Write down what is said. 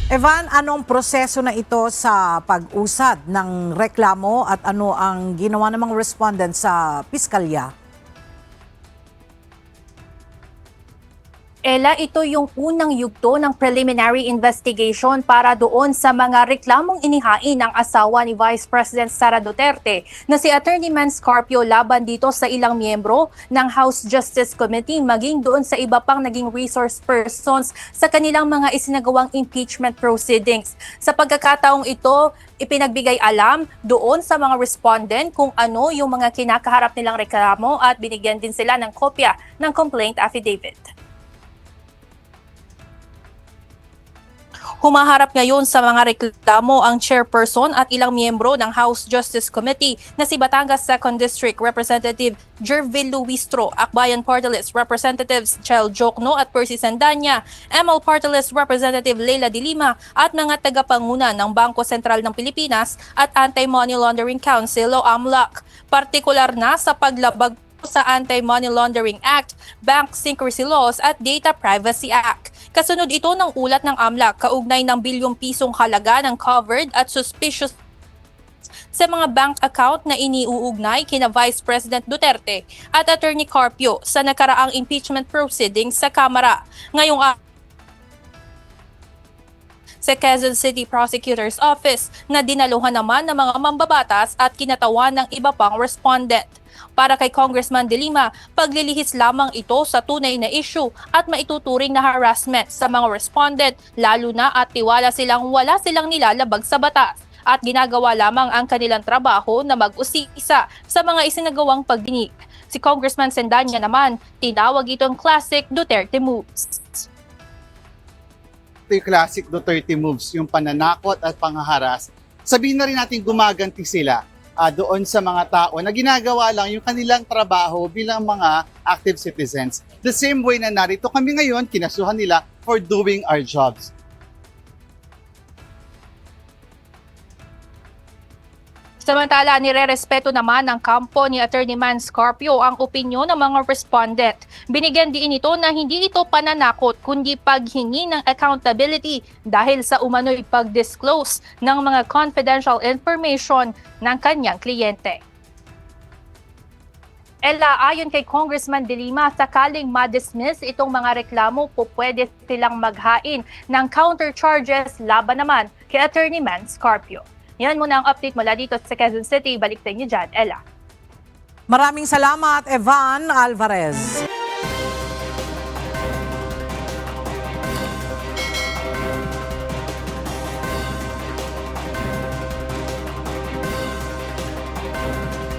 Evan, anong proseso na ito sa pag-usad ng reklamo at ano ang ginawa ng mga respondent sa piskalya? Ella, ito yung unang yugto ng preliminary investigation para doon sa mga reklamong inihain ng asawa ni Vice President Sara Duterte na si Attorney Man Scarpio laban dito sa ilang miyembro ng House Justice Committee maging doon sa iba pang naging resource persons sa kanilang mga isinagawang impeachment proceedings. Sa pagkakataong ito, ipinagbigay alam doon sa mga respondent kung ano yung mga kinakaharap nilang reklamo at binigyan din sila ng kopya ng complaint affidavit. Humaharap ngayon sa mga reklamo ang chairperson at ilang miyembro ng House Justice Committee na si Batangas 2nd District Representative Jervil Luistro, Akbayan Party List Representatives Chel Jokno at Percy Sandanya, ML Party List Representative Leila de Lima at mga tagapanguna ng Bangko Sentral ng Pilipinas at Anti-Money Laundering Council o AMLAC. Partikular na sa paglabag sa Anti-Money Laundering Act, Bank Secrecy Laws at Data Privacy Act. Kasunod ito ng ulat ng AMLAC kaugnay ng bilyong pisong halaga ng covered at suspicious sa mga bank account na iniuugnay kina Vice President Duterte at Attorney Carpio sa nakaraang impeachment proceedings sa Kamara. Ngayong sa Quezon City Prosecutor's Office na dinaluhan naman ng mga mambabatas at kinatawan ng iba pang respondent. Para kay Congressman De Lima, paglilihis lamang ito sa tunay na issue at maituturing na harassment sa mga respondent, lalo na at tiwala silang wala silang nilalabag sa batas at ginagawa lamang ang kanilang trabaho na mag-usisa sa mga isinagawang pagdinig. Si Congressman Sendanya naman, tinawag itong classic Duterte moves. Ito yung classic Duterte moves, yung pananakot at panghaharas. Sabihin na rin natin gumaganti sila doon sa mga tao na ginagawa lang yung kanilang trabaho bilang mga active citizens. The same way na narito kami ngayon, kinasuhan nila for doing our jobs. Samantala, nirerespeto naman ng kampo ni Attorney Man Scarpio ang opinyon ng mga respondent. Binigyan din ito na hindi ito pananakot kundi paghingi ng accountability dahil sa umano'y pag-disclose ng mga confidential information ng kanyang kliyente. Ella, ayon kay Congressman De Lima, sakaling ma-dismiss itong mga reklamo, pwede silang maghain ng counter charges laban naman kay Attorney Man Scarpio. Yan muna ang update mula dito sa Quezon City. Balik sa inyo dyan, Ella. Maraming salamat, Evan Alvarez.